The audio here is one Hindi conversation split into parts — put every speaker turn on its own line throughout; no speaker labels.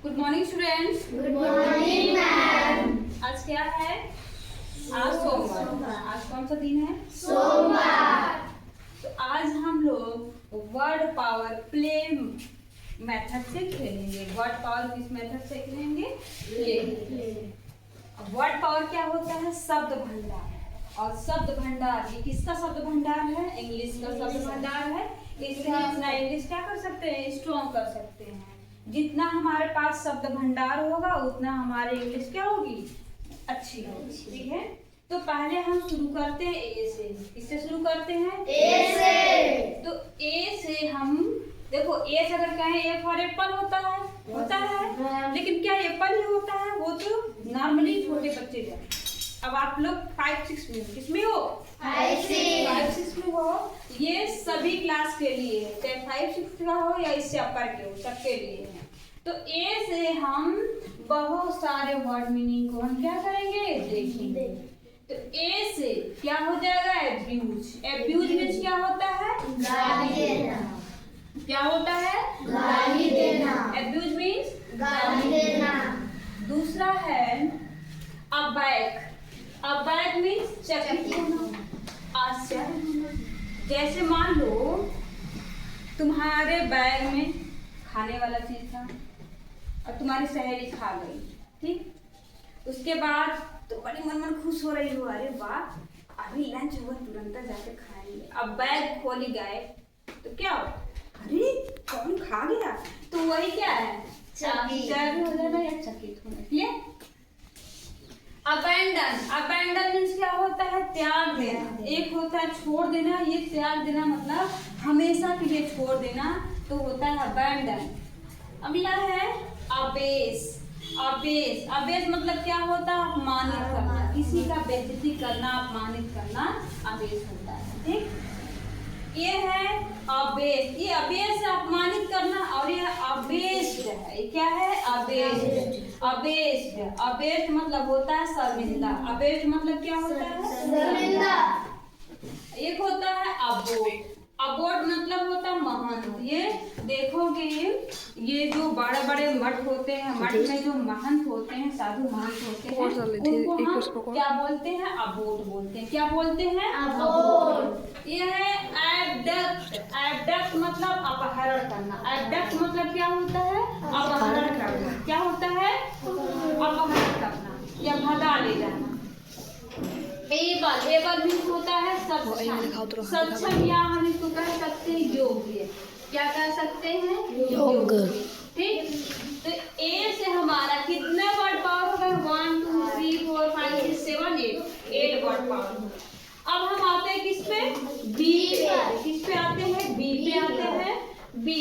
Good morning students.
Good morning ma'am.
आज क्या है? आज सोमवार। आज कौन सा दिन है?
सोमवार।
तो आज हम लोग वर्ड पावर प्ले मेथड से खेलेंगे। वर्ड पावर किस मेथड से खेलेंगे? प्ले। वर्ड पावर क्या होता है? शब्द भंडार। और शब्द भंडार ये किसका शब्द भंडार है? इंग्लिश का शब्द भंडार है। इससे हम अपना इंग्लिश क्या कर सकते हैं? स्ट्रॉन्ग कर सकते हैं। जितना हमारे पास शब्द भंडार होगा उतना हमारी इंग्लिश क्या होगी? अच्छी होगी। ठीक है, तो पहले हम शुरू करते हैं ए से। किससे शुरू करते हैं?
ए से।
तो ए से हम देखो, ए से अगर कहें ए फॉर एप्पल होता है, लेकिन क्या एप्पल ही होता है? वो तो नॉर्मली छोटे बच्चे हैं। अब आप लोग 5-6 में हो। किसमें हो? 5-6 में हो। ये सभी क्लास के लिए है, चाहे 5-6 का हो या इससे अपर के हो, सबके लिए है। तो ए से हम बहुत सारे वर्ड मीनिंग को हम क्या करेंगे? देखेंगे। तो ए से क्या हो जाएगा? एब्यूज। एब्यूज मीन्स क्या होता है?
गाली देना।
क्या होता है?
गाली देना।
एब्यूज मीन्स
गाली देना।
दूसरा है अबैक। अबैक मीन्स चकित होना, आश्चर्य। जैसे मान लो तुम्हारे बैग में खाने वाला चीज था और तुम्हारी सहेली खा गई, ठीक? उसके बाद तो बड़ी मन खुश हो रही हो, अरे वाह अभी लंच हुआ, तुरंत जाके खाएंगे। अब बैग खोली गए तो क्या हो? अरे कौन खा गया? तो वही क्या है? आश्चर्य हो जाना या चकित होना। क्लियर? अबैंडन। अबैंडन मीन्स क्या होता है? त्याग देना। एक होता है छोड़ देना, ये त्याग देना मतलब हमेशा के लिए छोड़ देना, तो होता है अबैंडन। अगला है अबेस। अबेस। अबेस मतलब क्या होता है? अपमानित करना, किसी का बेइज्जती करना, अपमानित करना अबेस होता है। ठीक, ये है अबेस। ये अबेस अपमानित करना, और ये अबेस्ड है। ये क्या है? अबेस्ड। अबेस्ड। अबेस्ड मतलब होता है शर्मिंदा। अबेस्ड मतलब क्या होता है?
शर्मिंदा।
एक होता है अबोट। अबोट मतलब होता है महंत। ये देखोगे, ये जो बड़े बड़े मठ होते हैं, मठ में जो महंत होते हैं, साधु महंत होते हैं, उनको हम क्या बोलते हैं? अबोट बोलते हैं। क्या बोलते हैं?
अबोट।
ये है एबडक्ट। एबडक्ट मतलब अपहरण करना। एबडक्ट मतलब क्या होता है? अपहरण करना। क्या होता है? अपहरण करना या भगा ले जाना। एबल। एबल मीन्स होता है सक्षम। सक्षम या हम इसको कह सकते हैं योग्य। क्या कह सकते हैं? योग्य। ठीक, तो ए से हमारा कितने वर्ड पावर हो गए? 1 2 3 4 5 6 7 8 वर्ड पावर। अब हम आते हैं किस पे? बी पे। किस पे आते हैं? बी पे आते हैं। बी।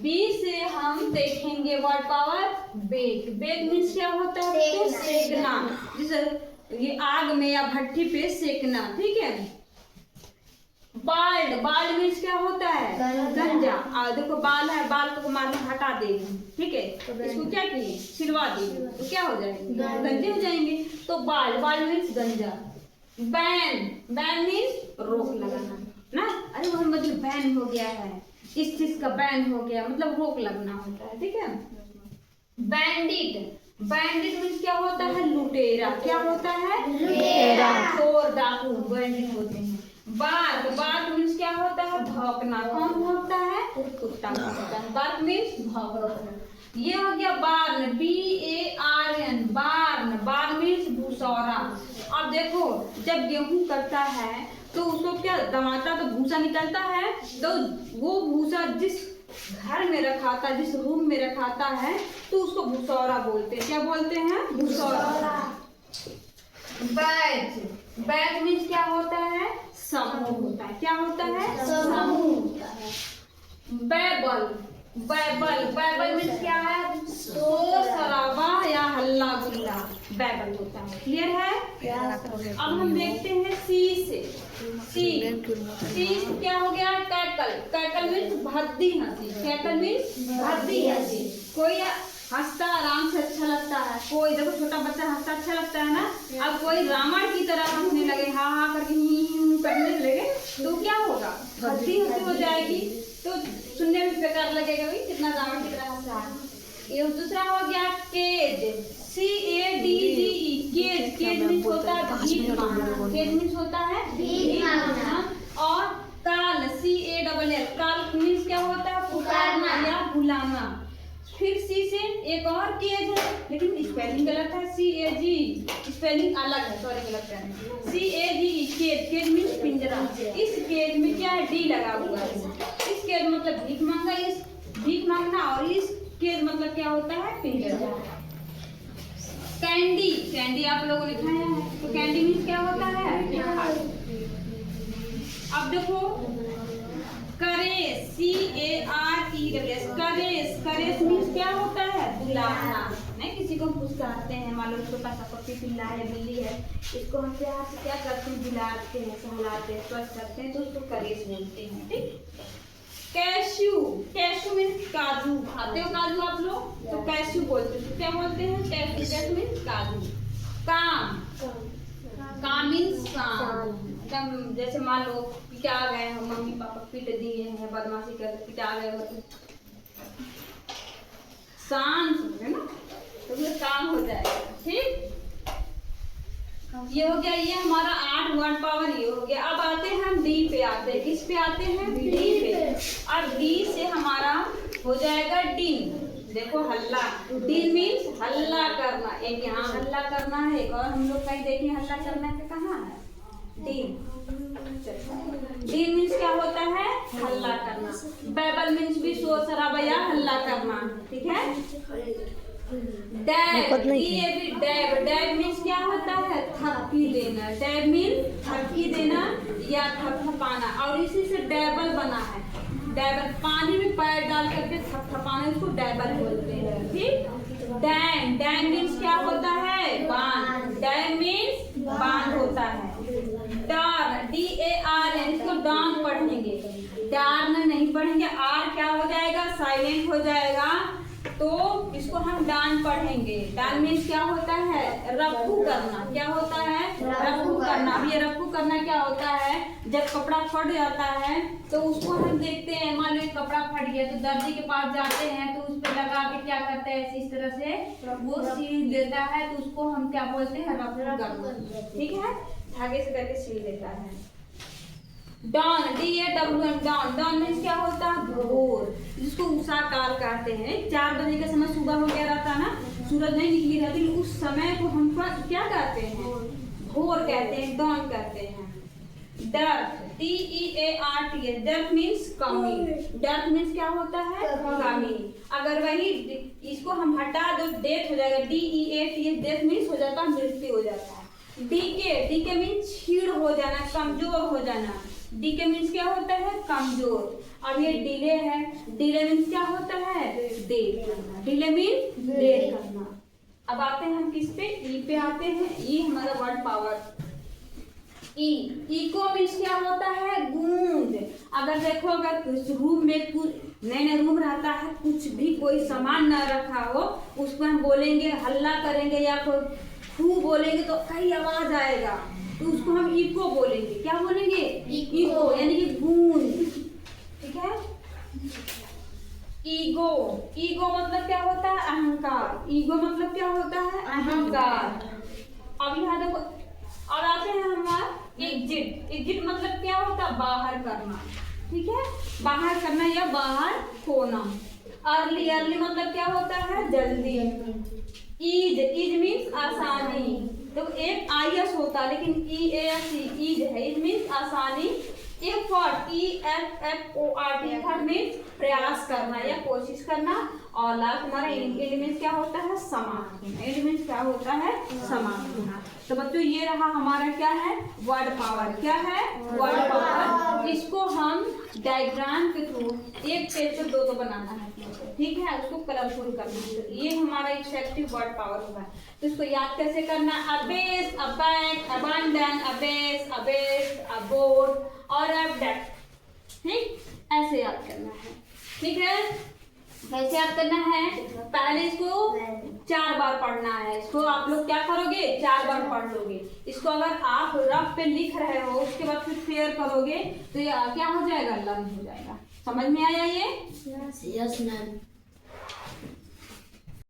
बी से हम देखेंगे word power bake. Bake means क्या होता है? तो सेकना। जैसे ये आग में या भट्टी पे सेकना। ठीक है। बाल्ड। बाल्ड मीन्स क्या होता है? गंजा। देखो बाल है, बाल को मान लो हटा देंगे, ठीक है, इसको क्या किए? छिलवा दिए, तो क्या हो जाएंगे? गंजे हो जाएंगे। तो बाल्ड। बाल्ड मीन्स गंजा। बैन। बैन मीन्स रोक लगाना ना। अरे वो मतलब बैन हो गया है, इस चीज का बैन हो गया, मतलब रोक लगना होता है। ठीक है। बैंडिट। बैंडिट मीन्स क्या होता है? लुटेरा। क्या होता है?
लुटेरा।
चोर, डाकू बैंडिट होते हैं। बार्क। बार्क मीन्स क्या होता है? भौंकना। कौन भौंकता है? कुत्ता भौंकता है। बार्क मीन्स भौंकना। ये हो गया बार्न। BARN। बार्न। बार्न मीन्स भूसौरा। अब देखो, जब गेहूं करता है तो उसको क्या दबाता तो भूसा निकलता है, तो वो भूसा जिस घर में रखा था, जिस रूम में रखा था है, तो उसको भूसौरा बोलते हैं। क्या बोलते हैं? भूसौरा। बैच। बैच मीन्स क्या होता है? समूह होता है। क्या होता है? समूह। बैबल। बैबल। बैबल मीन्स क्या है? शोर शराबा या हल्ला गुल्ला, बैबल होता है। क्लियर है? अब हम देखते हैं सी से। सी क्या हो गया? कैकल। कैकल मीन्स भद्दी हंसी। कैकल मीन्स भद्दी हंसी। कोई हंसता आराम से अच्छा लगता है, कोई देखो छोटा बच्चा हंसता अच्छा लगता है ना। अब कोई रावण की तरह हंसने लगे, हाँ हाँ करके करने लगे, तो क्या होगा? भद्दी हंसी हो जाएगी, तो सुनने में बेकार लगेगा, भाई कितना रावण की तरह हंसा है। ये दूसरा हो गया cadge, CADGE, cadge. Cadge means होता है भीख मांगना, केज मीन्स होता है
भीख मांगना।
और काल, CALL, काल मीन्स क्या होता है पुकारना या बुलाना। फिर सी से एक और केज है, लेकिन स्पेलिंग गलत है, CAG, स्पेलिंग अलग है, सॉरी गलत है, CAGE, केज। केज मीन्स पिंजरा। इस केज में क्या है, डी लगा हुआ है। इस केज मतलब भीख मांगना, इस भीख मांगना, और इस केज मतलब क्या होता है, पिंजरा। कैंडी, कैंडी आप लोगों ने खाया है, तो कैंडी मीन्स क्या होता है। अब देखो करेस, CARES, करेस। करेस मीन्स क्या होता है, बुलाना। नहीं, किसी को पुचकारते हैं, मान लो छोटा सा पप्पी पिल्ला है, बिल्ली है, इसको हम प्यार से क्या करते हैं, बुलाते हैं, सहलाते हैं, स्पर्श करते हैं, तो उसको करेस बोलते हैं। ठीक। कैश्यू, कैश्यू मीन्स काजू। खाते हो काजू आप लोग, तो कैश्यू बोलते हैं। क्या बोलते हैं, कैश्यू। कैश्यू मीन्स काजू। काम, काम मीन्स काम। एकदम जैसे मान लो पिटा गए हैं, मम्मी पापा पीट दिए हैं, बदमाशी कर पिटा गए हो, शांत है ना, तो ये काम हो जाएगा। ठीक, ये हो गया, ये हमारा 8 वर्ड पावर ये हो गया। अब आते हैं हम डी पे, आते हैं किस पे, आते हैं डी पे। अब डी से हमारा हो जाएगा डिन। देखो हल्ला, डिन मीन्स हल्ला करना। एक यहाँ हल्ला करना है, एक और हम लोग कहीं देखें हल्ला करना के कहाँ है, डिन। डिन मीन्स क्या होता है, हल्ला करना। बैबल मीन्स भी शोर शराबा या हल्ला करना। ठीक है। डैब, डैब, डैब मीन्स क्या होता है, थपकी देना। डैब मीन्स थपकी देना या थपथपाना, और इसी से डैबल बना है। डैबल पानी में पैर डाल करके थपथपाना, इसको डैबल बोलते हैं। ठीक। डैम, डैम मीन्स क्या होता है, बांध। डैम मीन्स बांध होता है। डार, DAR, इसको डान पढ़ेंगे, डार नहीं पढ़ेंगे, आर क्या हो जाएगा, साइलेंट हो जाएगा, तो इसको हम डान पढ़ेंगे। डान मीन्स क्या होता है, रफू करना। क्या होता है, रफू करना। अब ये रफू करना क्या होता है, जब कपड़ा फट जाता है तो उसको हम देखते हैं, मान लो कपड़ा फट गया तो दर्जी के पास जाते हैं, तो उस पर लगा के क्या करते हैं, इस तरह से वो सील देता है, तो उसको हम क्या बोलते हैं, रफू करना। ठीक है, धागे से करके सील देता है। Dawn, DAWN, dawn. Dawn means क्या होता है, भोर, जिसको उषा काल कहते हैं। 4 बजे का समय सुबह हो गया रहता ना, सूरज नहीं निकली रहती, उस समय को हम क्या कहते हैं, भोर कहते हैं, डॉन कहते हैं। डर्ट, DEART, डर्ट मीन्स कमी। डर्ट मीन्स क्या होता है, कमी। अगर वही इसको हम हटा दो, डेथ हो जाएगा। DEAT, डेथ मीन्स हो जाता है, मृत्यु हो जाता है। डीके, डीके मीन्स छीड़ हो जाना, कमजोर हो जाना। डीके मीन्स क्या होता है, कमजोर। अब ये डिले है, डिले मीन्स क्या होता है, देर करना। डिले मीन्स देर करना। अब आते हैं हम किस पे, ई पे आते हैं। ई हमारा वर्ड पावर। ई, इको मीन्स क्या होता है, गूंज। अगर देखो, अगर कुछ रूम में नए रूम रहता है, कुछ भी कोई सामान ना रखा हो, उस पर हम बोलेंगे, हल्ला करेंगे या कोई फू बोलेंगे तो कई आवाज आएगा, तो उसको हम इको बोलेंगे। क्या बोलेंगे, इको, यानी कि गूंज। ठीक है। ईगो, ईगो मतलब क्या होता है, अहंकार। ईगो मतलब क्या होता है, अहंकार। अब यहाँ देखो, और आते हैं हमारा एग्जिट। एग्जिट मतलब क्या होता है, बाहर करना। ठीक है, बाहर करना या बाहर होना। अर्ली, अर्ली मतलब क्या होता है, जल्दी। ईज, ईज मीन्स आसानी। तो एक IS होता है, लेकिन EAS, ईज है, इज मीन्स आसानी। एफर्ट, EFFORT, एफर्ट मीन्स प्रयास करना या कोशिश करना। और लास्ट हमारा एंड मीन्स क्या होता है, समाप्त होना। एंड मीन्स क्या होता है, समाप्त होना। तो बच्चों ये रहा हमारा क्या है, वर्ड पावर। क्या है, वर्ड पावर। इसको हम डायग्राम के थ्रू एक पेज पे 2 बनाना है। ठीक है, उसको कलरफुल करना है। तो ये हमारा इफेक्टिव वर्ड पावर होगा। तो इसको याद कैसे करना, अबेस, अबैक, अबंडन, अबेस, अबेस, अबोर्ड और अबडक्ट। ठीक, ऐसे याद करना है। ठीक है, कैसे याद करना है, पहले इसको 4 बार पढ़ना है। इसको आप लोग क्या करोगे, 4 बार पढ़ लोगे। इसको अगर आप रफ पे लिख रहे हो, उसके बाद फिर फेयर करोगे, तो ये क्या हो जाएगा, लर्न हो जाएगा। समझ में आया ये?
Yes ma'am.